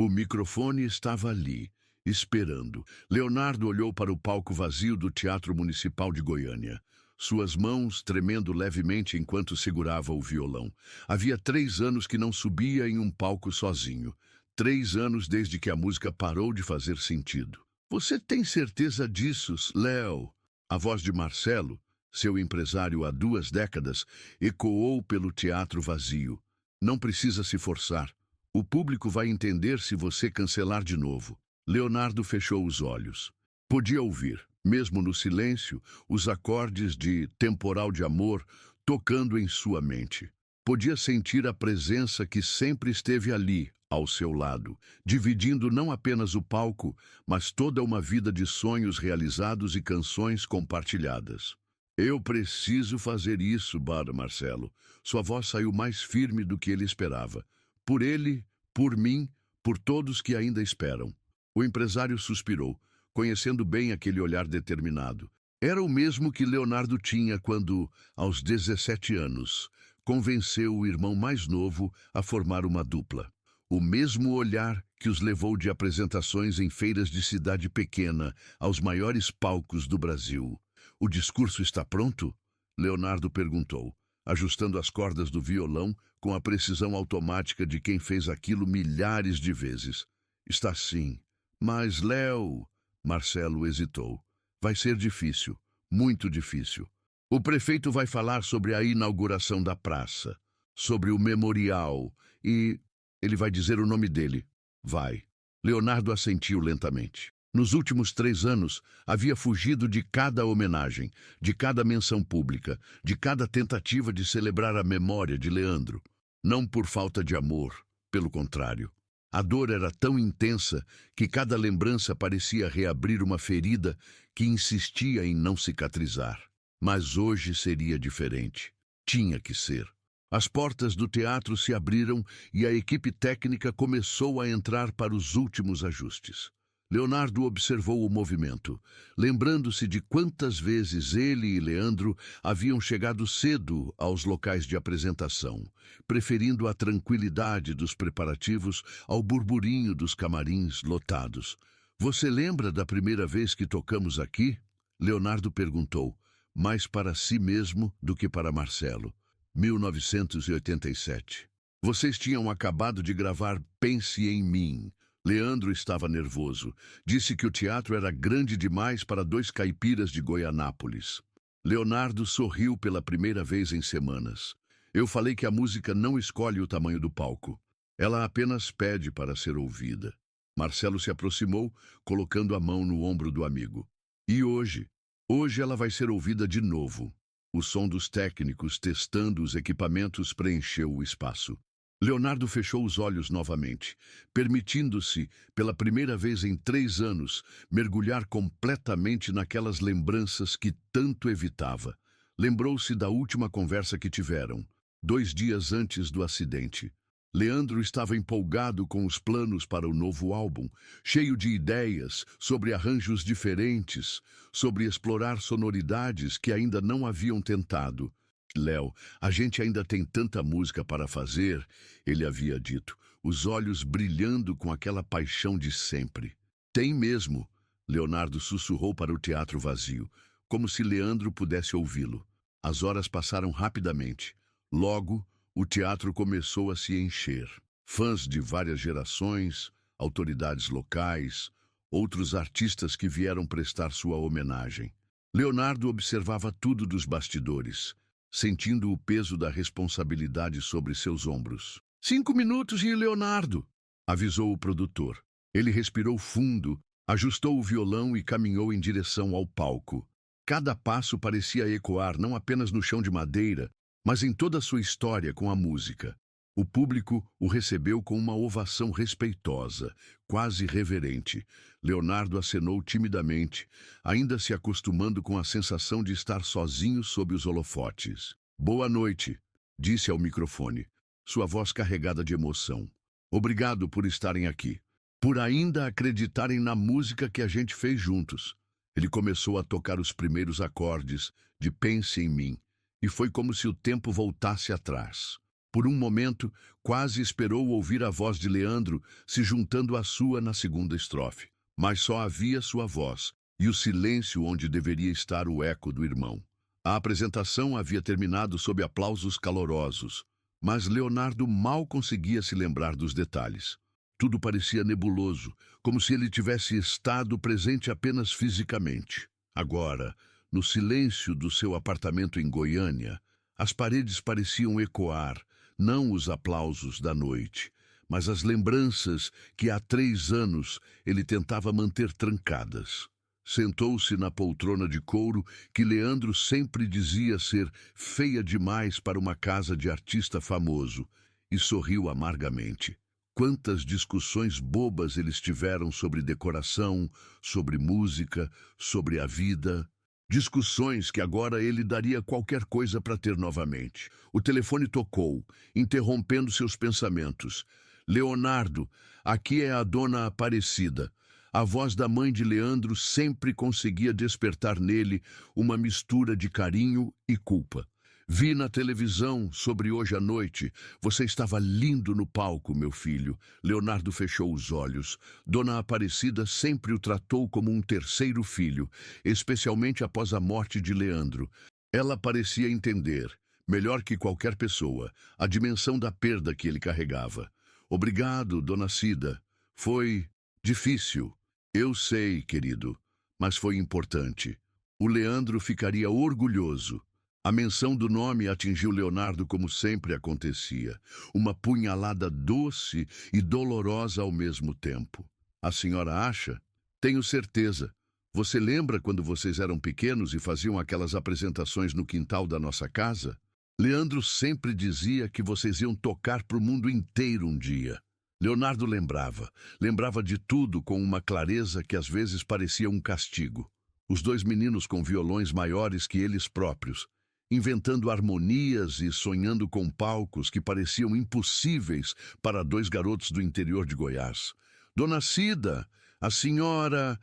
O microfone estava ali, esperando. Leonardo olhou para o palco vazio do Teatro Municipal de Goiânia, suas mãos tremendo levemente enquanto segurava o violão. Havia 3 anos que não subia em um palco sozinho. 3 anos desde que a música parou de fazer sentido. Você tem certeza disso, Léo? A voz de Marcelo, seu empresário há 2 décadas, ecoou pelo teatro vazio. Não precisa se forçar. O público vai entender se você cancelar de novo. Leonardo fechou os olhos. Podia ouvir, mesmo no silêncio, os acordes de Temporal de Amor tocando em sua mente. Podia sentir a presença que sempre esteve ali, ao seu lado, dividindo não apenas o palco, mas toda uma vida de sonhos realizados e canções compartilhadas. Eu preciso fazer isso, Marcelo. Sua voz saiu mais firme do que ele esperava. Por ele, por mim, por todos que ainda esperam. O empresário suspirou, conhecendo bem aquele olhar determinado. Era o mesmo que Leonardo tinha quando, aos 17 anos, convenceu o irmão mais novo a formar uma dupla. O mesmo olhar que os levou de apresentações em feiras de cidade pequena aos maiores palcos do Brasil. O discurso está pronto? Leonardo perguntou, ajustando as cordas do violão com a precisão automática de quem fez aquilo milhares de vezes. Está sim. Mas, Léo... Marcelo hesitou. Vai ser difícil, muito difícil. O prefeito vai falar sobre a inauguração da praça, sobre o memorial e... Ele vai dizer o nome dele. Vai. Leonardo assentiu lentamente. Nos últimos 3 anos, havia fugido de cada homenagem, de cada menção pública, de cada tentativa de celebrar a memória de Leandro. Não por falta de amor, pelo contrário. A dor era tão intensa que cada lembrança parecia reabrir uma ferida que insistia em não cicatrizar. Mas hoje seria diferente. Tinha que ser. As portas do teatro se abriram e a equipe técnica começou a entrar para os últimos ajustes. Leonardo observou o movimento, lembrando-se de quantas vezes ele e Leandro haviam chegado cedo aos locais de apresentação, preferindo a tranquilidade dos preparativos ao burburinho dos camarins lotados. Você lembra da primeira vez que tocamos aqui? Leonardo perguntou, mais para si mesmo do que para Marcelo. 1987. Vocês tinham acabado de gravar Pense em Mim. Leandro estava nervoso. Disse que o teatro era grande demais para 2 caipiras de Goianápolis. Leonardo sorriu pela primeira vez em semanas. Eu falei que a música não escolhe o tamanho do palco. Ela apenas pede para ser ouvida. Marcelo se aproximou, colocando a mão no ombro do amigo. E hoje? Hoje ela vai ser ouvida de novo. O som dos técnicos testando os equipamentos preencheu o espaço. Leonardo fechou os olhos novamente, permitindo-se, pela primeira vez em 3 anos, mergulhar completamente naquelas lembranças que tanto evitava. Lembrou-se da última conversa que tiveram, 2 dias antes do acidente. Leandro estava empolgado com os planos para o novo álbum, cheio de ideias sobre arranjos diferentes, sobre explorar sonoridades que ainda não haviam tentado. Léo, a gente ainda tem tanta música para fazer, ele havia dito, os olhos brilhando com aquela paixão de sempre. Tem mesmo, Leonardo sussurrou para o teatro vazio, como se Leandro pudesse ouvi-lo. As horas passaram rapidamente. Logo, o teatro começou a se encher. Fãs de várias gerações, autoridades locais, outros artistas que vieram prestar sua homenagem. Leonardo observava tudo dos bastidores, sentindo o peso da responsabilidade sobre seus ombros. 5 minutos e Leonardo, avisou o produtor. Ele respirou fundo, ajustou o violão e caminhou em direção ao palco. Cada passo parecia ecoar não apenas no chão de madeira, mas em toda a sua história com a música. O público o recebeu com uma ovação respeitosa, quase reverente. Leonardo acenou timidamente, ainda se acostumando com a sensação de estar sozinho sob os holofotes. Boa noite, disse ao microfone, sua voz carregada de emoção. Obrigado por estarem aqui, por ainda acreditarem na música que a gente fez juntos. Ele começou a tocar os primeiros acordes de Pense em Mim, e foi como se o tempo voltasse atrás. Por um momento, quase esperou ouvir a voz de Leandro se juntando à sua na segunda estrofe. Mas só havia sua voz e o silêncio onde deveria estar o eco do irmão. A apresentação havia terminado sob aplausos calorosos, mas Leonardo mal conseguia se lembrar dos detalhes. Tudo parecia nebuloso, como se ele tivesse estado presente apenas fisicamente. Agora, no silêncio do seu apartamento em Goiânia, as paredes pareciam ecoar, não os aplausos da noite, mas as lembranças que há 3 anos ele tentava manter trancadas. Sentou-se na poltrona de couro que Leandro sempre dizia ser feia demais para uma casa de artista famoso e sorriu amargamente. Quantas discussões bobas eles tiveram sobre decoração, sobre música, sobre a vida. Discussões que agora ele daria qualquer coisa para ter novamente. O telefone tocou, interrompendo seus pensamentos. Leonardo, aqui é a dona Aparecida. A voz da mãe de Leandro sempre conseguia despertar nele uma mistura de carinho e culpa. Vi na televisão sobre hoje à noite. Você estava lindo no palco, meu filho. Leonardo fechou os olhos. Dona Aparecida sempre o tratou como um terceiro filho, especialmente após a morte de Leandro. Ela parecia entender, melhor que qualquer pessoa, a dimensão da perda que ele carregava. Obrigado, dona Cida. Foi difícil. Eu sei, querido, mas foi importante. O Leandro ficaria orgulhoso. A menção do nome atingiu Leonardo como sempre acontecia, uma punhalada doce e dolorosa ao mesmo tempo. A senhora acha? Tenho certeza. Você lembra quando vocês eram pequenos e faziam aquelas apresentações no quintal da nossa casa? Leandro sempre dizia que vocês iam tocar para o mundo inteiro um dia. Leonardo lembrava de tudo com uma clareza que às vezes parecia um castigo. Os 2 meninos com violões maiores que eles próprios, inventando harmonias e sonhando com palcos que pareciam impossíveis para 2 garotos do interior de Goiás. Dona Cida, a senhora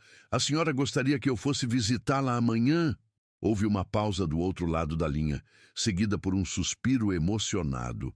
gostaria que eu fosse visitá-la amanhã? Houve uma pausa do outro lado da linha, seguida por um suspiro emocionado.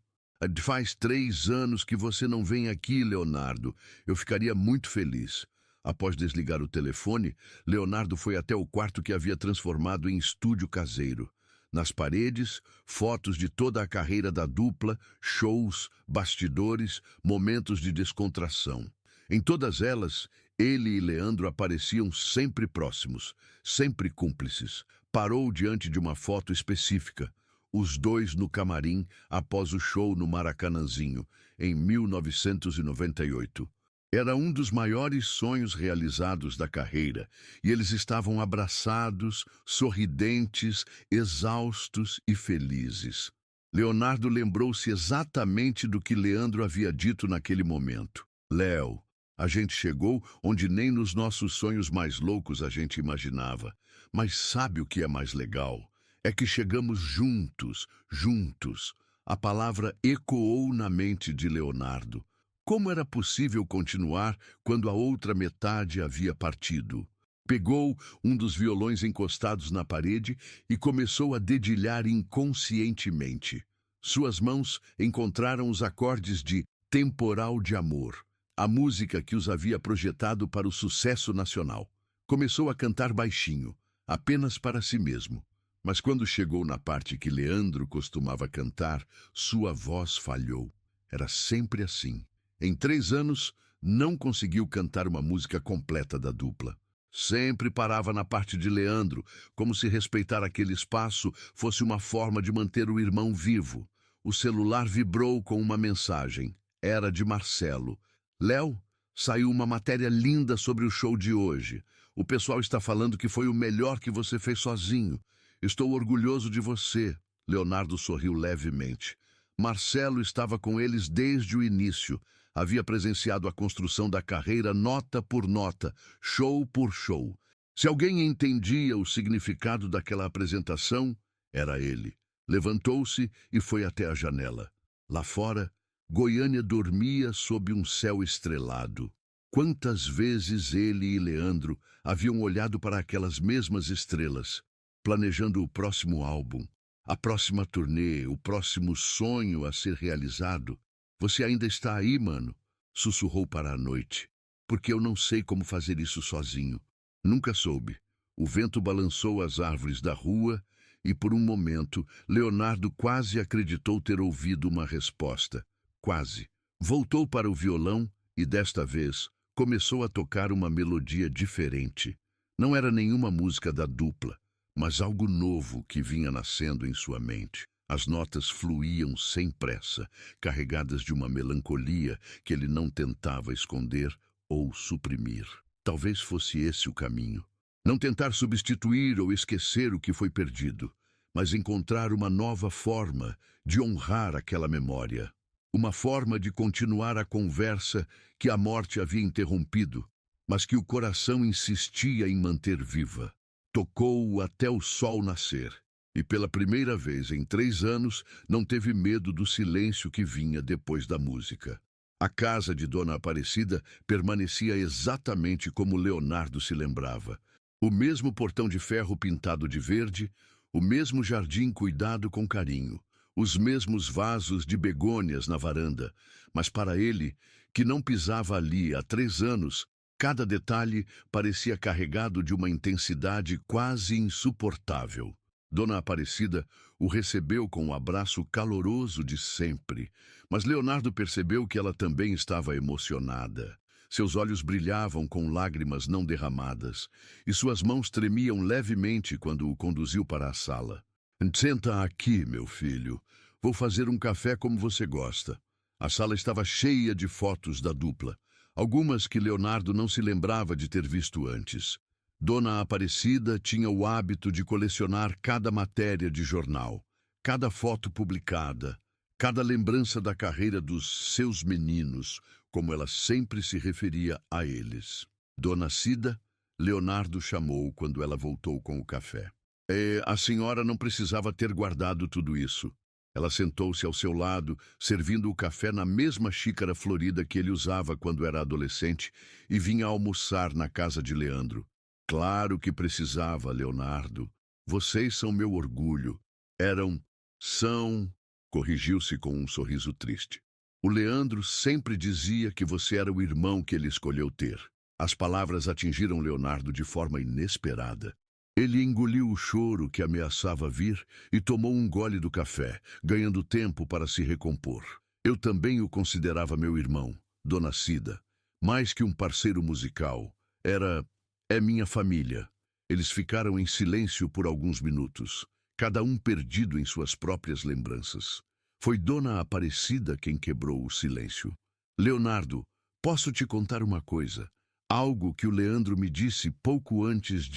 Faz 3 anos que você não vem aqui, Leonardo. Eu ficaria muito feliz. Após desligar o telefone, Leonardo foi até o quarto que havia transformado em estúdio caseiro. Nas paredes, fotos de toda a carreira da dupla, shows, bastidores, momentos de descontração. Em todas elas, ele e Leandro apareciam sempre próximos, sempre cúmplices. Parou diante de uma foto específica, os 2 no camarim após o show no Maracanãzinho, em 1998. Era um dos maiores sonhos realizados da carreira, e eles estavam abraçados, sorridentes, exaustos e felizes. Leonardo lembrou-se exatamente do que Leandro havia dito naquele momento. Léo, a gente chegou onde nem nos nossos sonhos mais loucos a gente imaginava. Mas sabe o que é mais legal? É que chegamos juntos, juntos. A palavra ecoou na mente de Leonardo. Como era possível continuar quando a outra metade havia partido? Pegou um dos violões encostados na parede e começou a dedilhar inconscientemente. Suas mãos encontraram os acordes de Temporal de Amor, a música que os havia projetado para o sucesso nacional. Começou a cantar baixinho, apenas para si mesmo. Mas quando chegou na parte que Leandro costumava cantar, sua voz falhou. Era sempre assim. Em 3 anos, não conseguiu cantar uma música completa da dupla. Sempre parava na parte de Leandro, como se respeitar aquele espaço fosse uma forma de manter o irmão vivo. O celular vibrou com uma mensagem. Era de Marcelo. Léo, saiu uma matéria linda sobre o show de hoje. O pessoal está falando que foi o melhor que você fez sozinho. Estou orgulhoso de você. Leonardo sorriu levemente. Marcelo estava com eles desde o início. Havia presenciado a construção da carreira nota por nota, show por show. Se alguém entendia o significado daquela apresentação, era ele. Levantou-se e foi até a janela. Lá fora, Goiânia dormia sob um céu estrelado. Quantas vezes ele e Leandro haviam olhado para aquelas mesmas estrelas, planejando o próximo álbum, A próxima turnê, o próximo sonho a ser realizado. Você ainda está aí, mano? Sussurrou para a noite. Porque eu não sei como fazer isso sozinho. Nunca soube. O vento balançou as árvores da rua e, por um momento, Leonardo quase acreditou ter ouvido uma resposta. Quase. Voltou para o violão e, desta vez, começou a tocar uma melodia diferente. Não era nenhuma música da dupla, mas algo novo que vinha nascendo em sua mente. As notas fluíam sem pressa, carregadas de uma melancolia que ele não tentava esconder ou suprimir. Talvez fosse esse o caminho. Não tentar substituir ou esquecer o que foi perdido, mas encontrar uma nova forma de honrar aquela memória. Uma forma de continuar a conversa que a morte havia interrompido, mas que o coração insistia em manter viva. Tocou-o até o sol nascer, e pela primeira vez em 3 anos não teve medo do silêncio que vinha depois da música. A casa de Dona Aparecida permanecia exatamente como Leonardo se lembrava. O mesmo portão de ferro pintado de verde, o mesmo jardim cuidado com carinho, os mesmos vasos de begônias na varanda, mas para ele, que não pisava ali há 3 anos, cada detalhe parecia carregado de uma intensidade quase insuportável. Dona Aparecida o recebeu com o abraço caloroso de sempre, mas Leonardo percebeu que ela também estava emocionada. Seus olhos brilhavam com lágrimas não derramadas, e suas mãos tremiam levemente quando o conduziu para a sala. Senta aqui, meu filho. Vou fazer um café como você gosta. A sala estava cheia de fotos da dupla, algumas que Leonardo não se lembrava de ter visto antes. Dona Aparecida tinha o hábito de colecionar cada matéria de jornal, cada foto publicada, cada lembrança da carreira dos seus meninos, como ela sempre se referia a eles. Dona Cida, Leonardo chamou quando ela voltou com o café. A senhora não precisava ter guardado tudo isso. Ela sentou-se ao seu lado, servindo o café na mesma xícara florida que ele usava quando era adolescente e vinha almoçar na casa de Leandro. Claro que precisava, Leonardo. Vocês são meu orgulho. São, corrigiu-se com um sorriso triste. O Leandro sempre dizia que você era o irmão que ele escolheu ter. As palavras atingiram Leonardo de forma inesperada. Ele engoliu o choro que ameaçava vir e tomou um gole do café, ganhando tempo para se recompor. Eu também o considerava meu irmão, Dona Cida. Mais que um parceiro musical, é minha família. Eles ficaram em silêncio por alguns minutos, cada um perdido em suas próprias lembranças. Foi Dona Aparecida quem quebrou o silêncio. Leonardo, posso te contar uma coisa? Algo que o Leandro me disse pouco antes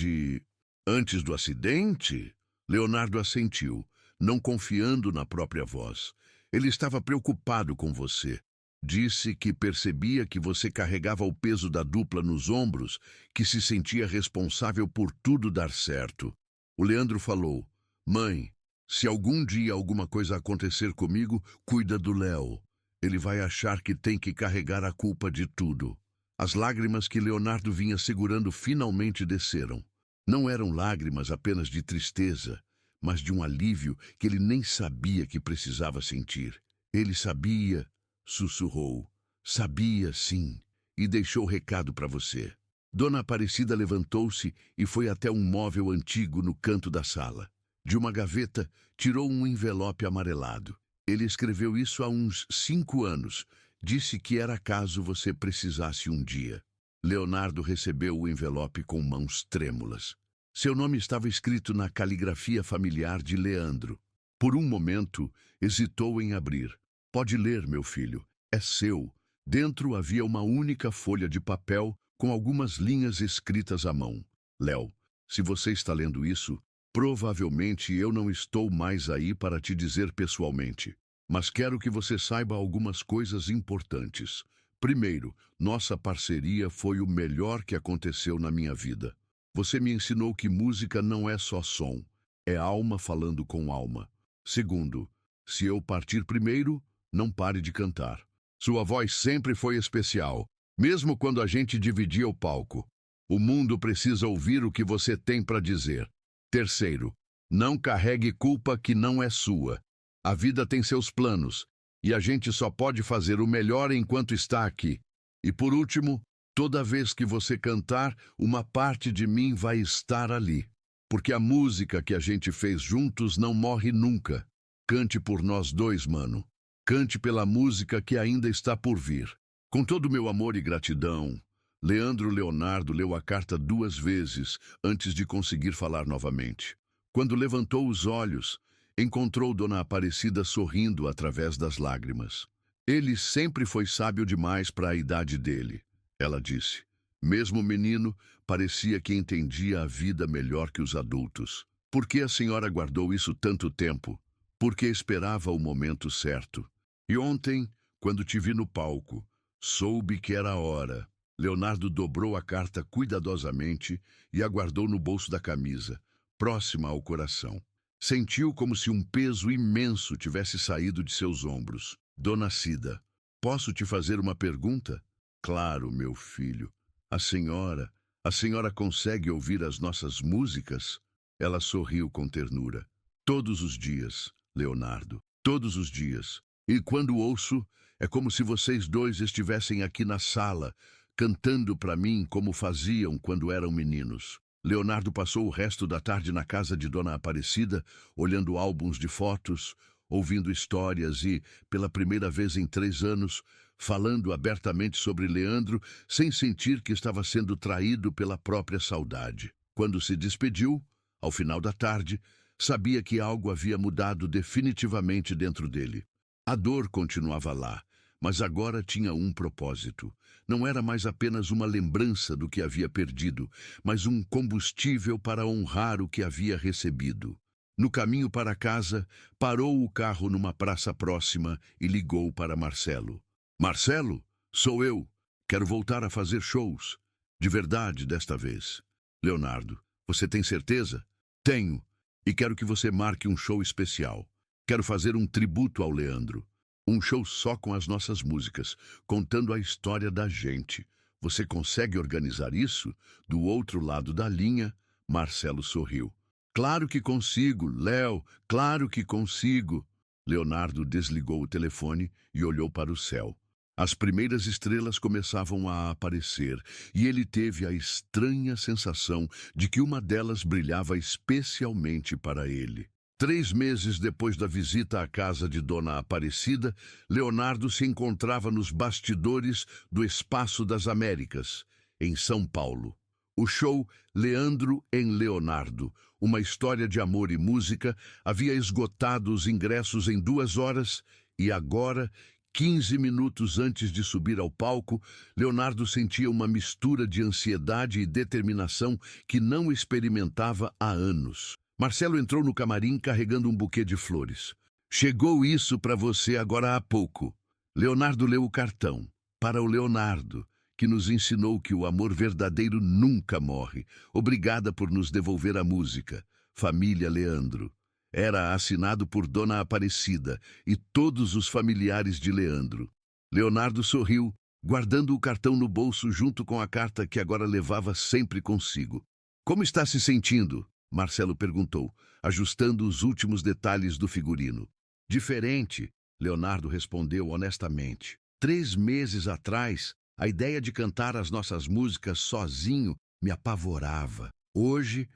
do acidente? Leonardo assentiu, não confiando na própria voz. Ele estava preocupado com você. Disse que percebia que você carregava o peso da dupla nos ombros, que se sentia responsável por tudo dar certo. O Leandro falou: Mãe, se algum dia alguma coisa acontecer comigo, cuida do Léo. Ele vai achar que tem que carregar a culpa de tudo. As lágrimas que Leonardo vinha segurando finalmente desceram. Não eram lágrimas apenas de tristeza, mas de um alívio que ele nem sabia que precisava sentir. Ele sabia, sussurrou. Sabia, sim, e deixou recado para você. Dona Aparecida levantou-se e foi até um móvel antigo no canto da sala. De uma gaveta, tirou um envelope amarelado. Ele escreveu isso há uns 5 anos. Disse que era caso você precisasse um dia. Leonardo recebeu o envelope com mãos trêmulas. Seu nome estava escrito na caligrafia familiar de Leandro. Por um momento, hesitou em abrir. Pode ler, meu filho. É seu. Dentro havia uma única folha de papel com algumas linhas escritas à mão. Léo, se você está lendo isso, provavelmente eu não estou mais aí para te dizer pessoalmente. Mas quero que você saiba algumas coisas importantes. Primeiro, nossa parceria foi o melhor que aconteceu na minha vida. Você me ensinou que música não é só som, é alma falando com alma. Segundo, se eu partir primeiro, não pare de cantar. Sua voz sempre foi especial, mesmo quando a gente dividia o palco. O mundo precisa ouvir o que você tem para dizer. Terceiro, Não carregue culpa que não é sua. A vida tem seus planos, e a gente só pode fazer o melhor enquanto está aqui. E por último, toda vez que você cantar, uma parte de mim vai estar ali. Porque a música que a gente fez juntos não morre nunca. Cante por nós dois, mano. Cante pela música que ainda está por vir. Com todo o meu amor e gratidão, Leandro Leonardo leu a carta 2 vezes antes de conseguir falar novamente. Quando levantou os olhos, encontrou Dona Aparecida sorrindo através das lágrimas. Ele sempre foi sábio demais para a idade dele, ela disse. Mesmo menino, parecia que entendia a vida melhor que os adultos. Por que a senhora guardou isso tanto tempo? Porque esperava o momento certo. E ontem, quando te vi no palco, soube que era a hora. Leonardo dobrou a carta cuidadosamente e a guardou no bolso da camisa, próxima ao coração. Sentiu como se um peso imenso tivesse saído de seus ombros. Dona Cida, posso te fazer uma pergunta? Claro, meu filho. A senhora consegue ouvir as nossas músicas? Ela sorriu com ternura. Todos os dias, Leonardo, todos os dias. E quando ouço, é como se vocês dois estivessem aqui na sala, cantando para mim como faziam quando eram meninos. Leonardo passou o resto da tarde na casa de Dona Aparecida, olhando álbuns de fotos, ouvindo histórias e, pela primeira vez em 3 anos, falando abertamente sobre Leandro, sem sentir que estava sendo traído pela própria saudade. Quando se despediu, ao final da tarde, sabia que algo havia mudado definitivamente dentro dele. A dor continuava lá, mas agora tinha um propósito. Não era mais apenas uma lembrança do que havia perdido, mas um combustível para honrar o que havia recebido. No caminho para casa, parou o carro numa praça próxima e ligou para Marcelo. Marcelo, sou eu. Quero voltar a fazer shows. De verdade, desta vez. Leonardo, você tem certeza? Tenho. E quero que você marque um show especial. Quero fazer um tributo ao Leandro. Um show só com as nossas músicas, contando a história da gente. Você consegue organizar isso? Do outro lado da linha, Marcelo sorriu. Claro que consigo, Léo, claro que consigo. Leonardo desligou o telefone e olhou para o céu. As primeiras estrelas começavam a aparecer e ele teve a estranha sensação de que uma delas brilhava especialmente para ele. 3 meses depois da visita à casa de Dona Aparecida, Leonardo se encontrava nos bastidores do Espaço das Américas, em São Paulo. O show Leandro em Leonardo, uma história de amor e música, havia esgotado os ingressos em 2 horas e agora, 15 minutos antes de subir ao palco, Leonardo sentia uma mistura de ansiedade e determinação que não experimentava há anos. Marcelo entrou no camarim carregando um buquê de flores. Chegou isso para você agora há pouco. Leonardo leu o cartão. Para o Leonardo, que nos ensinou que o amor verdadeiro nunca morre. Obrigada por nos devolver a música. Família Leandro. Era assinado por Dona Aparecida e todos os familiares de Leandro. Leonardo sorriu, guardando o cartão no bolso junto com a carta que agora levava sempre consigo. Como está se sentindo? Marcelo perguntou, ajustando os últimos detalhes do figurino. Diferente, Leonardo respondeu honestamente. 3 meses atrás, a ideia de cantar as nossas músicas sozinho me apavorava. Hoje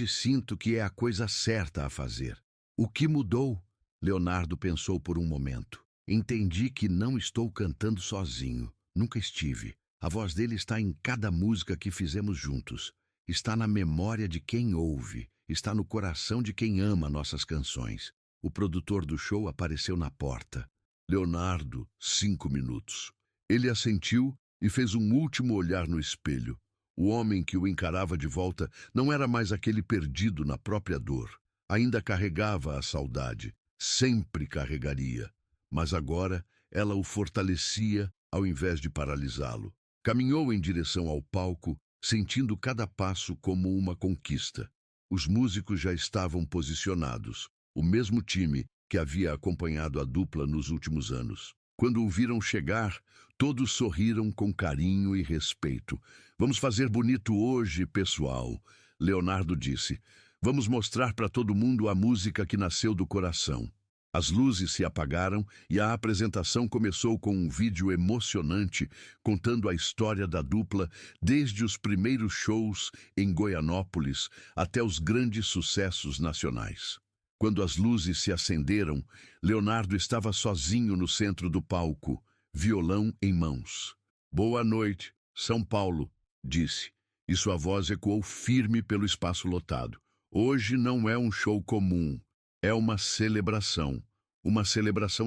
sinto que é a coisa certa a fazer. O que mudou? Leonardo pensou por um momento. Entendi que não estou cantando sozinho. Nunca estive. A voz dele está em cada música que fizemos juntos. Está na memória de quem ouve. Está no coração de quem ama nossas canções. O produtor do show apareceu na porta. Leonardo, 5 minutos. Ele assentiu e fez um último olhar no espelho. O homem que o encarava de volta não era mais aquele perdido na própria dor. Ainda carregava a saudade. Sempre carregaria. Mas agora ela o fortalecia ao invés de paralisá-lo. Caminhou em direção ao palco, sentindo cada passo como uma conquista. Os músicos já estavam posicionados, o mesmo time que havia acompanhado a dupla nos últimos anos. Quando o viram chegar, todos sorriram com carinho e respeito. Vamos fazer bonito hoje, pessoal, Leonardo disse. Vamos mostrar para todo mundo a música que nasceu do coração. As luzes se apagaram e a apresentação começou com um vídeo emocionante contando a história da dupla desde os primeiros shows em Goianópolis até os grandes sucessos nacionais. Quando as luzes se acenderam, Leonardo estava sozinho no centro do palco, violão em mãos. "Boa noite, São Paulo", disse, e sua voz ecoou firme pelo espaço lotado. "Hoje não é um show comum. É uma celebração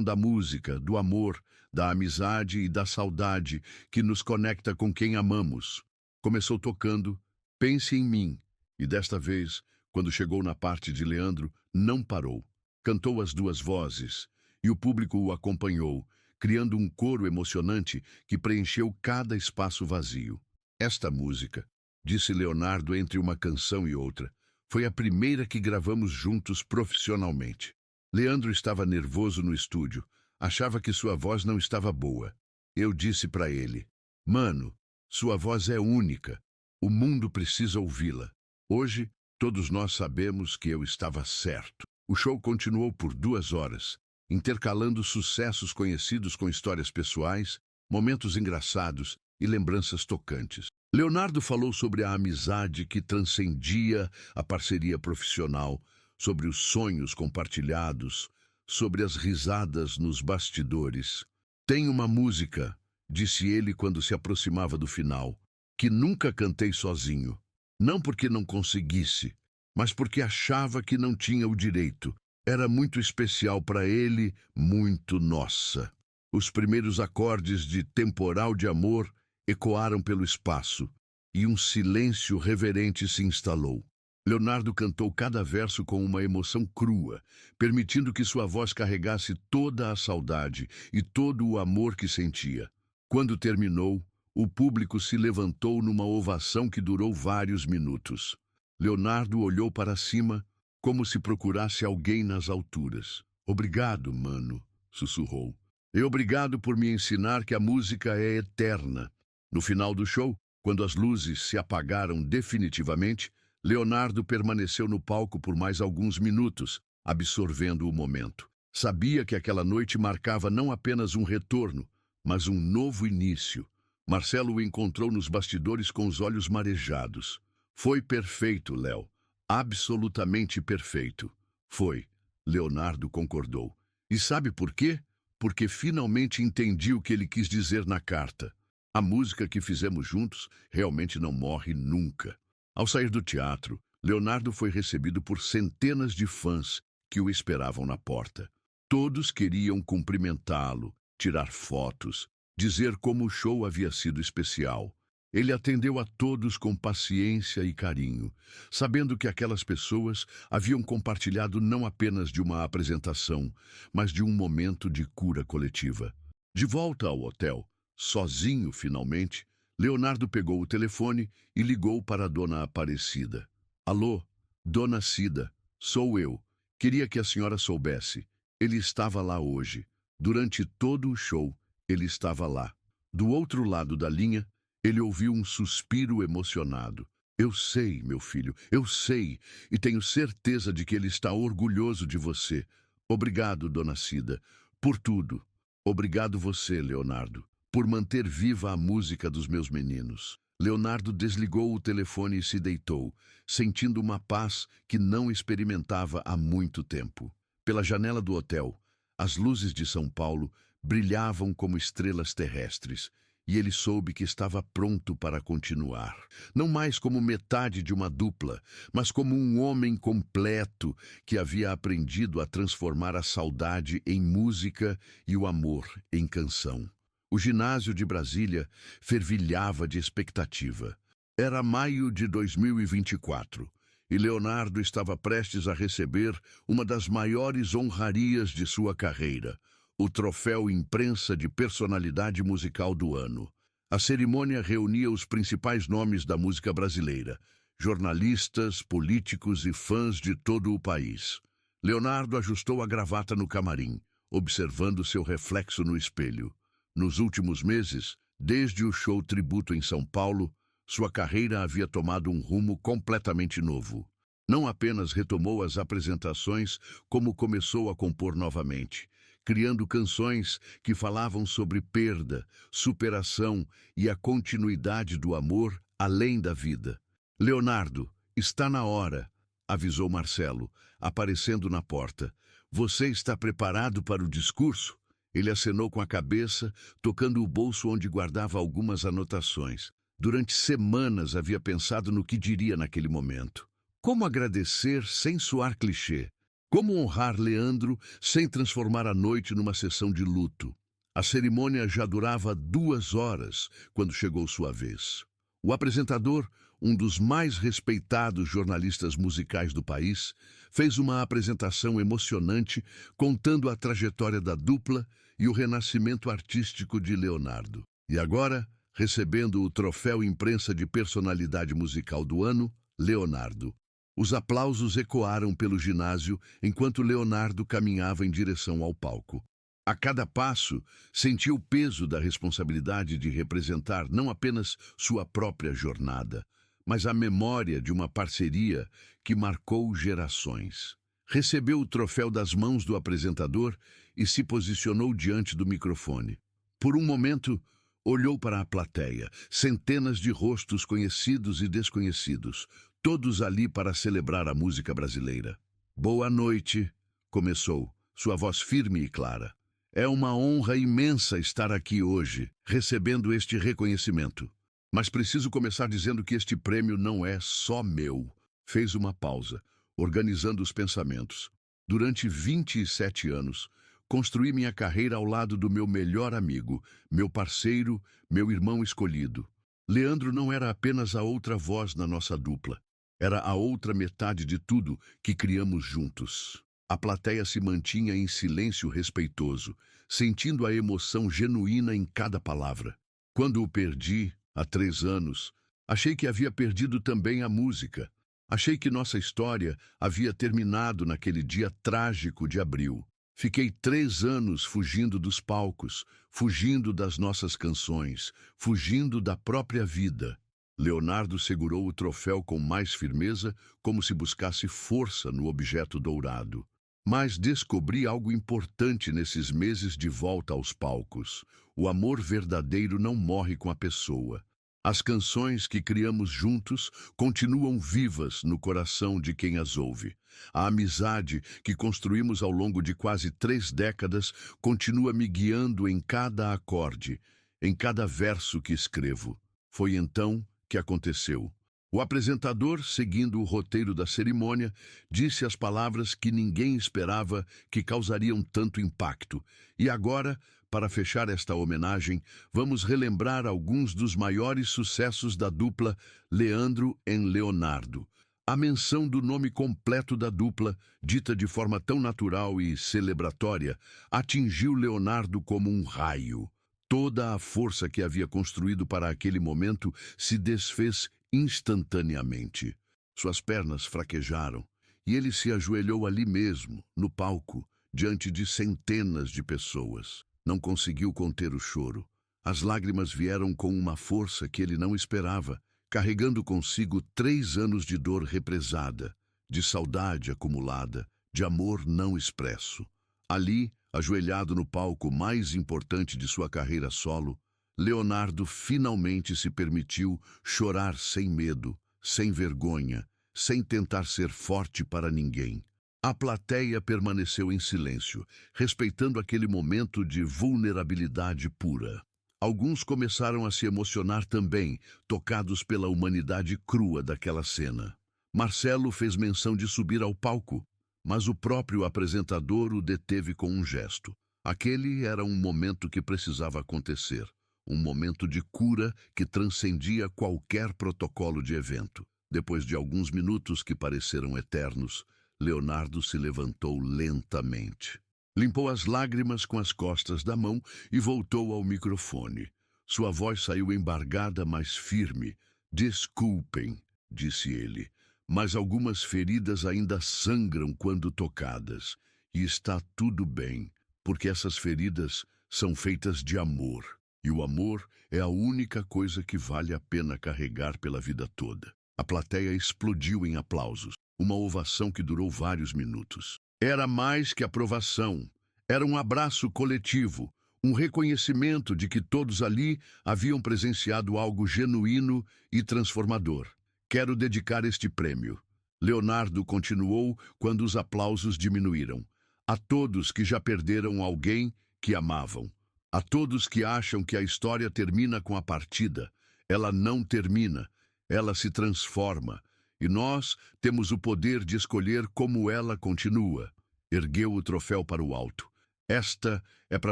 da música, do amor, da amizade e da saudade que nos conecta com quem amamos." Começou tocando "Pense em Mim", e desta vez, quando chegou na parte de Leandro, não parou. Cantou as duas vozes, e o público o acompanhou, criando um coro emocionante que preencheu cada espaço vazio. "Esta música", disse Leonardo entre uma canção e outra, "foi a primeira que gravamos juntos profissionalmente." Leandro estava nervoso no estúdio. Achava que sua voz não estava boa. Eu disse para ele: "Mano, sua voz é única. O mundo precisa ouvi-la." Hoje, todos nós sabemos que eu estava certo. O show continuou por 2 horas, intercalando sucessos conhecidos com histórias pessoais, momentos engraçados e lembranças tocantes. Leonardo falou sobre a amizade que transcendia a parceria profissional, sobre os sonhos compartilhados, sobre as risadas nos bastidores. "Tem uma música", disse ele quando se aproximava do final, "que nunca cantei sozinho. Não porque não conseguisse, mas porque achava que não tinha o direito. Era muito especial para ele, muito nossa." Os primeiros acordes de Temporal de Amor ecoaram pelo espaço, e um silêncio reverente se instalou. Leonardo cantou cada verso com uma emoção crua, permitindo que sua voz carregasse toda a saudade e todo o amor que sentia. Quando terminou, o público se levantou numa ovação que durou vários minutos. Leonardo olhou para cima, como se procurasse alguém nas alturas. "Obrigado, mano", sussurrou. "E obrigado por me ensinar que a música é eterna." No final do show, quando as luzes se apagaram definitivamente, Leonardo permaneceu no palco por mais alguns minutos, absorvendo o momento. Sabia que aquela noite marcava não apenas um retorno, mas um novo início. Marcelo o encontrou nos bastidores com os olhos marejados. "Foi perfeito, Léo. Absolutamente perfeito." "Foi", Leonardo concordou. "E sabe por quê? Porque finalmente entendi o que ele quis dizer na carta. A música que fizemos juntos realmente não morre nunca." Ao sair do teatro, Leonardo foi recebido por centenas de fãs que o esperavam na porta. Todos queriam cumprimentá-lo, tirar fotos, dizer como o show havia sido especial. Ele atendeu a todos com paciência e carinho, sabendo que aquelas pessoas haviam compartilhado não apenas de uma apresentação, mas de um momento de cura coletiva. De volta ao hotel, sozinho finalmente, Leonardo pegou o telefone e ligou para a dona Aparecida. "Alô, dona Cida, sou eu. Queria que a senhora soubesse. Ele estava lá hoje. Durante todo o show, ele estava lá." Do outro lado da linha, ele ouviu um suspiro emocionado. "Eu sei, meu filho, eu sei, e tenho certeza de que ele está orgulhoso de você. Obrigado, dona Cida, por tudo. Obrigado você, Leonardo, por manter viva a música dos meus meninos." Leonardo desligou o telefone e se deitou, sentindo uma paz que não experimentava há muito tempo. Pela janela do hotel, as luzes de São Paulo brilhavam como estrelas terrestres, e ele soube que estava pronto para continuar. Não mais como metade de uma dupla, mas como um homem completo que havia aprendido a transformar a saudade em música e o amor em canção. O ginásio de Brasília fervilhava de expectativa. Era maio de 2024 e Leonardo estava prestes a receber uma das maiores honrarias de sua carreira, o Troféu Imprensa de Personalidade Musical do Ano. A cerimônia reunia os principais nomes da música brasileira, jornalistas, políticos e fãs de todo o país. Leonardo ajustou a gravata no camarim, observando seu reflexo no espelho. Nos últimos meses, desde o show tributo em São Paulo, sua carreira havia tomado um rumo completamente novo. Não apenas retomou as apresentações, como começou a compor novamente, criando canções que falavam sobre perda, superação e a continuidade do amor além da vida. Leonardo, está na hora, avisou Marcelo, aparecendo na porta. Você está preparado para o discurso? Ele acenou com a cabeça, tocando o bolso onde guardava algumas anotações. Durante semanas havia pensado no que diria naquele momento. Como agradecer sem soar clichê? Como honrar Leandro sem transformar a noite numa sessão de luto? A cerimônia já durava 2 horas quando chegou sua vez. O apresentador, um dos mais respeitados jornalistas musicais do país, fez uma apresentação emocionante contando a trajetória da dupla e o renascimento artístico de Leonardo. E agora, recebendo o troféu Imprensa de Personalidade Musical do Ano, Leonardo. Os aplausos ecoaram pelo ginásio enquanto Leonardo caminhava em direção ao palco. A cada passo, sentia o peso da responsabilidade de representar não apenas sua própria jornada, mas a memória de uma parceria que marcou gerações. Recebeu o troféu das mãos do apresentador e se posicionou diante do microfone. Por um momento, olhou para a plateia, centenas de rostos conhecidos e desconhecidos, todos ali para celebrar a música brasileira. Boa noite, começou, sua voz firme e clara. É uma honra imensa estar aqui hoje, recebendo este reconhecimento. Mas preciso começar dizendo que este prêmio não é só meu. Fez uma pausa, organizando os pensamentos. Durante 27 anos, construí minha carreira ao lado do meu melhor amigo, meu parceiro, meu irmão escolhido. Leandro não era apenas a outra voz na nossa dupla. Era a outra metade de tudo que criamos juntos. A plateia se mantinha em silêncio respeitoso, sentindo a emoção genuína em cada palavra. Quando o perdi, há 3 anos, achei que havia perdido também a música. Achei que nossa história havia terminado naquele dia trágico de abril. Fiquei 3 anos fugindo dos palcos, fugindo das nossas canções, fugindo da própria vida. Leonardo segurou o troféu com mais firmeza, como se buscasse força no objeto dourado. Mas descobri algo importante nesses meses de volta aos palcos. O amor verdadeiro não morre com a pessoa. As canções que criamos juntos continuam vivas no coração de quem as ouve. A amizade que construímos ao longo de quase 3 décadas continua me guiando em cada acorde, em cada verso que escrevo. Foi então que aconteceu. O apresentador, seguindo o roteiro da cerimônia, disse as palavras que ninguém esperava que causariam tanto impacto. E agora, para fechar esta homenagem, vamos relembrar alguns dos maiores sucessos da dupla Leandro e Leonardo. A menção do nome completo da dupla, dita de forma tão natural e celebratória, atingiu Leonardo como um raio. Toda a força que havia construído para aquele momento se desfez instantaneamente. Suas pernas fraquejaram e ele se ajoelhou ali mesmo, no palco, diante de centenas de pessoas. Não conseguiu conter o choro. As lágrimas vieram com uma força que ele não esperava, carregando consigo 3 anos de dor represada, de saudade acumulada, de amor não expresso. Ali, ajoelhado no palco mais importante de sua carreira solo, Leonardo finalmente se permitiu chorar sem medo, sem vergonha, sem tentar ser forte para ninguém. A plateia permaneceu em silêncio, respeitando aquele momento de vulnerabilidade pura. Alguns começaram a se emocionar também, tocados pela humanidade crua daquela cena. Marcelo fez menção de subir ao palco, mas o próprio apresentador o deteve com um gesto. Aquele era um momento que precisava acontecer. Um momento de cura que transcendia qualquer protocolo de evento. Depois de alguns minutos que pareceram eternos, Leonardo se levantou lentamente. Limpou as lágrimas com as costas da mão e voltou ao microfone. Sua voz saiu embargada, mas firme. Desculpem, disse ele, mas algumas feridas ainda sangram quando tocadas. E está tudo bem, porque essas feridas são feitas de amor. E o amor é a única coisa que vale a pena carregar pela vida toda. A plateia explodiu em aplausos. uma ovação que durou vários minutos. Era mais que aprovação, era um abraço coletivo, um reconhecimento de que todos ali haviam presenciado algo genuíno e transformador. Quero dedicar este prêmio. Leonardo continuou quando os aplausos diminuíram. A todos que já perderam alguém que amavam. A todos que acham que a história termina com a partida. Ela não termina, ela se transforma. E nós temos o poder de escolher como ela continua. Ergueu o troféu para o alto. Esta é para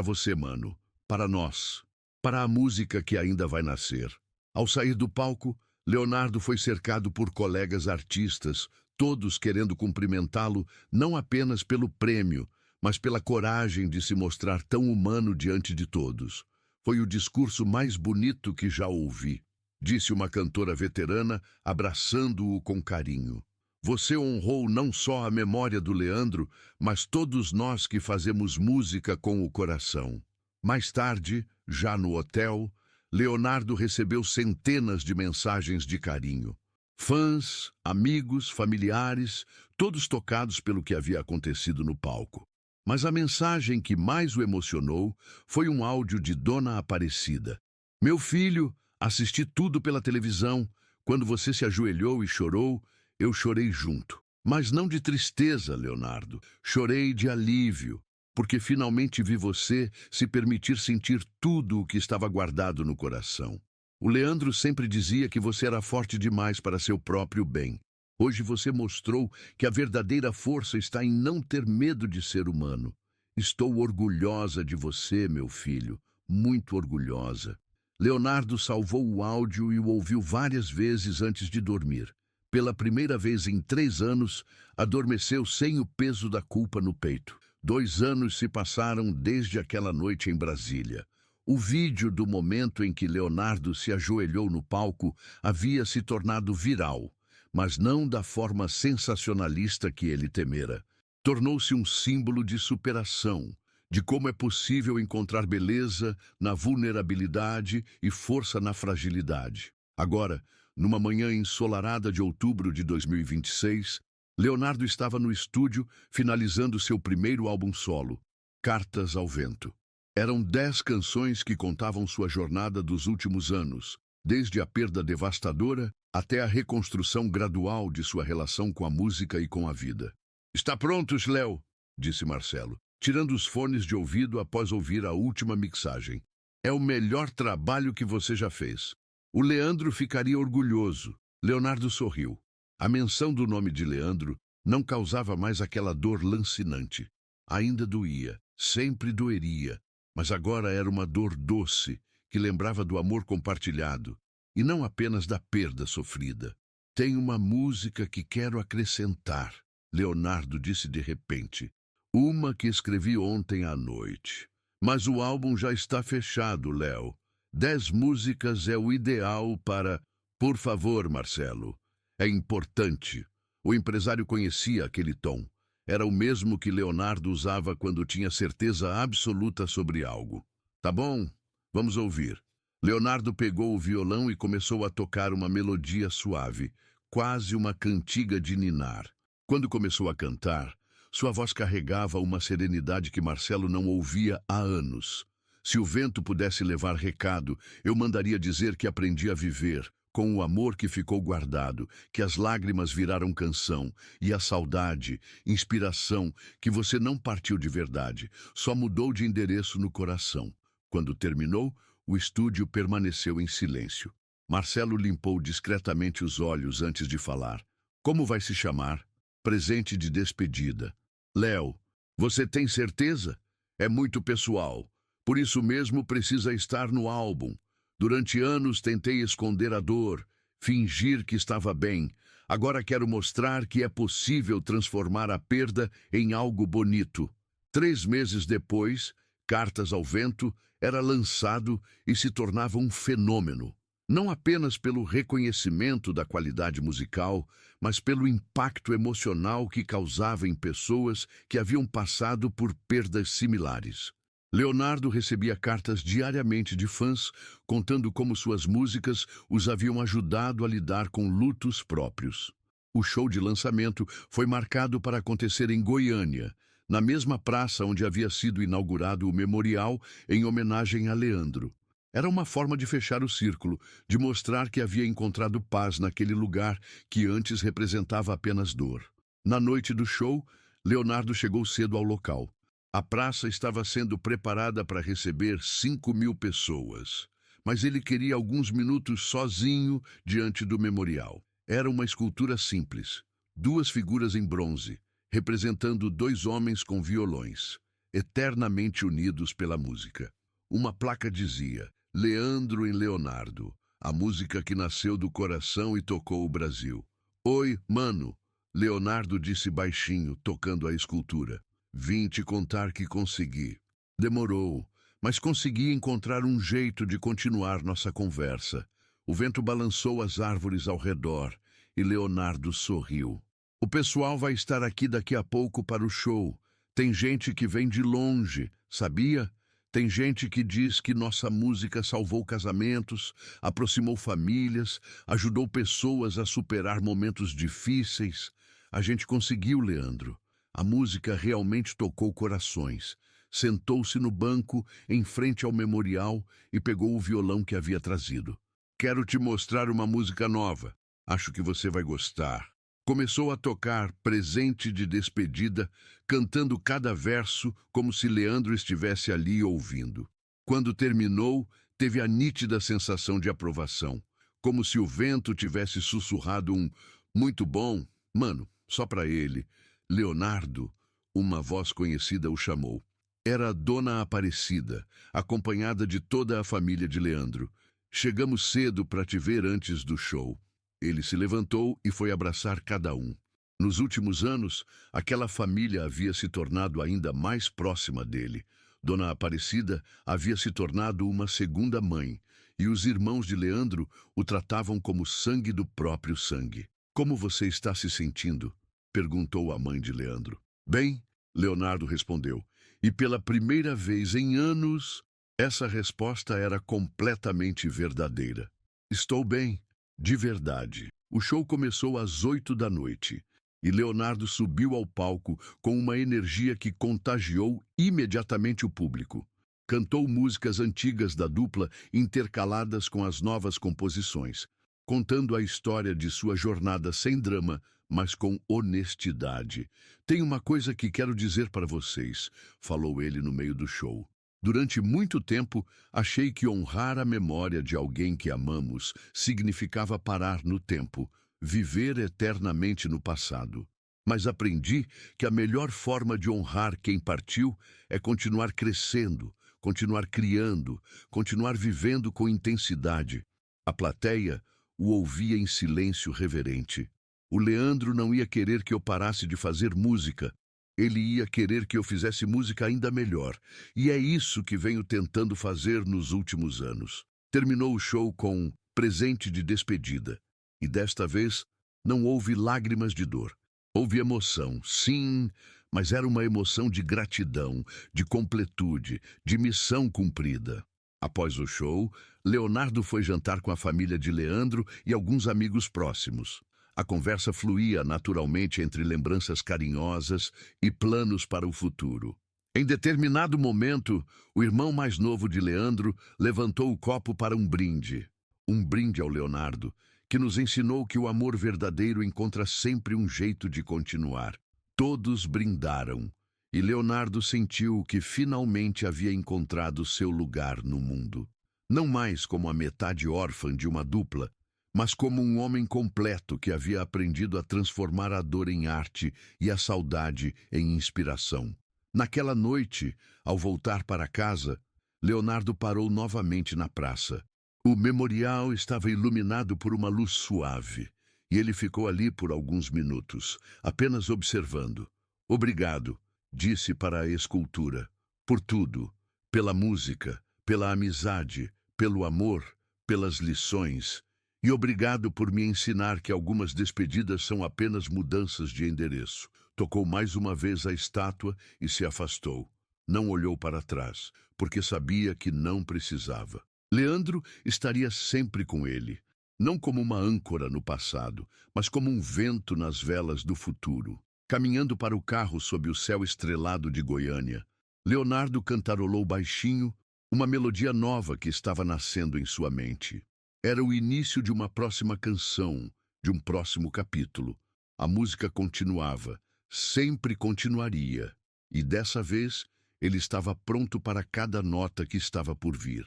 você, mano. Para nós. Para a música que ainda vai nascer. Ao sair do palco, Leonardo foi cercado por colegas artistas, todos querendo cumprimentá-lo não apenas pelo prêmio, mas pela coragem de se mostrar tão humano diante de todos. Foi o discurso mais bonito que já ouvi, disse uma cantora veterana, abraçando-o com carinho. Você honrou não só a memória do Leandro, mas todos nós que fazemos música com o coração. Mais tarde, já no hotel, Leonardo recebeu centenas de mensagens de carinho. Fãs, amigos, familiares, todos tocados pelo que havia acontecido no palco. Mas a mensagem que mais o emocionou foi um áudio de Dona Aparecida. Meu filho, assisti tudo pela televisão. Quando você se ajoelhou e chorou, eu chorei junto. Mas não de tristeza, Leonardo. Chorei de alívio, porque finalmente vi você se permitir sentir tudo o que estava guardado no coração. O Leandro sempre dizia que você era forte demais para seu próprio bem. Hoje você mostrou que a verdadeira força está em não ter medo de ser humano. Estou orgulhosa de você, meu filho, muito orgulhosa. Leonardo salvou o áudio e o ouviu várias vezes antes de dormir. Pela primeira vez em 3 anos, adormeceu sem o peso da culpa no peito. 2 anos se passaram desde aquela noite em Brasília. O vídeo do momento em que Leonardo se ajoelhou no palco havia se tornado viral, mas não da forma sensacionalista que ele temera. Tornou-se um símbolo de superação, de como é possível encontrar beleza na vulnerabilidade e força na fragilidade. Agora, numa manhã ensolarada de outubro de 2026, Leonardo estava no estúdio finalizando seu primeiro álbum solo, Cartas ao Vento. Eram 10 canções que contavam sua jornada dos últimos anos, desde a perda devastadora até a reconstrução gradual de sua relação com a música e com a vida. Está prontos, Léo? Disse Marcelo, tirando os fones de ouvido após ouvir a última mixagem. É o melhor trabalho que você já fez. O Leandro ficaria orgulhoso. Leonardo sorriu. A menção do nome de Leandro não causava mais aquela dor lancinante. Ainda doía, sempre doeria, mas agora era uma dor doce, que lembrava do amor compartilhado, e não apenas da perda sofrida. Tem uma música que quero acrescentar, Leonardo disse de repente. Uma que escrevi ontem à noite. Mas o álbum já está fechado, Léo. 10 músicas é o ideal para... Por favor, Marcelo. É importante. O empresário conhecia aquele tom. Era o mesmo que Leonardo usava quando tinha certeza absoluta sobre algo. Tá bom, vamos ouvir. Leonardo pegou o violão e começou a tocar uma melodia suave, quase uma cantiga de ninar. Quando começou a cantar, sua voz carregava uma serenidade que Marcelo não ouvia há anos. Se o vento pudesse levar recado, eu mandaria dizer que aprendi a viver, com o amor que ficou guardado, que as lágrimas viraram canção, e a saudade, inspiração, que você não partiu de verdade, só mudou de endereço no coração. Quando terminou, o estúdio permaneceu em silêncio. Marcelo limpou discretamente os olhos antes de falar. Como vai se chamar? Presente de despedida. Léo, você tem certeza? É muito pessoal. Por isso mesmo precisa estar no álbum. Durante anos tentei esconder a dor, fingir que estava bem. Agora quero mostrar que é possível transformar a perda em algo bonito. 3 meses depois, Cartas ao Vento era lançado e se tornava um fenômeno. Não apenas pelo reconhecimento da qualidade musical, mas pelo impacto emocional que causava em pessoas que haviam passado por perdas similares. Leonardo recebia cartas diariamente de fãs, contando como suas músicas os haviam ajudado a lidar com lutos próprios. O show de lançamento foi marcado para acontecer em Goiânia, na mesma praça onde havia sido inaugurado o memorial em homenagem a Leandro. Era uma forma de fechar o círculo, de mostrar que havia encontrado paz naquele lugar que antes representava apenas dor. Na noite do show, Leonardo chegou cedo ao local. A praça estava sendo preparada para receber 5.000 pessoas, mas ele queria alguns minutos sozinho diante do memorial. Era uma escultura simples, duas figuras em bronze, representando dois homens com violões, eternamente unidos pela música. Uma placa dizia: Leandro em Leonardo, a música que nasceu do coração e tocou o Brasil. Oi, mano, Leonardo disse baixinho, tocando a escultura. Vim te contar que consegui. Demorou, mas consegui encontrar um jeito de continuar nossa conversa. O vento balançou as árvores ao redor e Leonardo sorriu. O pessoal vai estar aqui daqui a pouco para o show. Tem gente que vem de longe, sabia? Tem gente que diz que nossa música salvou casamentos, aproximou famílias, ajudou pessoas a superar momentos difíceis. A gente conseguiu, Leandro. A música realmente tocou corações. Sentou-se no banco, em frente ao memorial, e pegou o violão que havia trazido. Quero te mostrar uma música nova. Acho que você vai gostar. Começou a tocar Presente de Despedida, cantando cada verso como se Leandro estivesse ali ouvindo. Quando terminou, teve a nítida sensação de aprovação, como se o vento tivesse sussurrado um "muito bom, mano", só para ele. Leonardo, uma voz conhecida o chamou. Era a Dona Aparecida, acompanhada de toda a família de Leandro. Chegamos cedo para te ver antes do show. Ele se levantou e foi abraçar cada um. Nos últimos anos, aquela família havia se tornado ainda mais próxima dele. Dona Aparecida havia se tornado uma segunda mãe, e os irmãos de Leandro o tratavam como sangue do próprio sangue. Como você está se sentindo? Perguntou a mãe de Leandro. Bem, Leonardo respondeu, e pela primeira vez em anos, essa resposta era completamente verdadeira. Estou bem. De verdade. O show começou às 8 da noite e Leonardo subiu ao palco com uma energia que contagiou imediatamente o público. Cantou músicas antigas da dupla intercaladas com as novas composições, contando a história de sua jornada sem drama, mas com honestidade. Tem uma coisa que quero dizer para vocês, falou ele no meio do show. Durante muito tempo, achei que honrar a memória de alguém que amamos significava parar no tempo, viver eternamente no passado. Mas aprendi que a melhor forma de honrar quem partiu é continuar crescendo, continuar criando, continuar vivendo com intensidade. A plateia o ouvia em silêncio reverente. O Leandro não ia querer que eu parasse de fazer música. Ele ia querer que eu fizesse música ainda melhor, e é isso que venho tentando fazer nos últimos anos. Terminou o show com Presente de Despedida, e desta vez não houve lágrimas de dor. Houve emoção, sim, mas era uma emoção de gratidão, de completude, de missão cumprida. Após o show, Leonardo foi jantar com a família de Leandro e alguns amigos próximos. A conversa fluía naturalmente entre lembranças carinhosas e planos para o futuro. Em determinado momento, o irmão mais novo de Leandro levantou o copo para um brinde. Um brinde ao Leonardo, que nos ensinou que o amor verdadeiro encontra sempre um jeito de continuar. Todos brindaram, e Leonardo sentiu que finalmente havia encontrado seu lugar no mundo. Não mais como a metade órfã de uma dupla, mas como um homem completo que havia aprendido a transformar a dor em arte e a saudade em inspiração. Naquela noite, ao voltar para casa, Leonardo parou novamente na praça. O memorial estava iluminado por uma luz suave, e ele ficou ali por alguns minutos, apenas observando. Obrigado, disse para a escultura, por tudo, pela música, pela amizade, pelo amor, pelas lições. E obrigado por me ensinar que algumas despedidas são apenas mudanças de endereço. Tocou mais uma vez a estátua e se afastou. Não olhou para trás, porque sabia que não precisava. Leandro estaria sempre com ele. não como uma âncora no passado, mas como um vento nas velas do futuro. Caminhando para o carro sob o céu estrelado de Goiânia, Leonardo cantarolou baixinho uma melodia nova que estava nascendo em sua mente. Era o início de uma próxima canção, de um próximo capítulo. A música continuava, sempre continuaria, e dessa vez ele estava pronto para cada nota que estava por vir.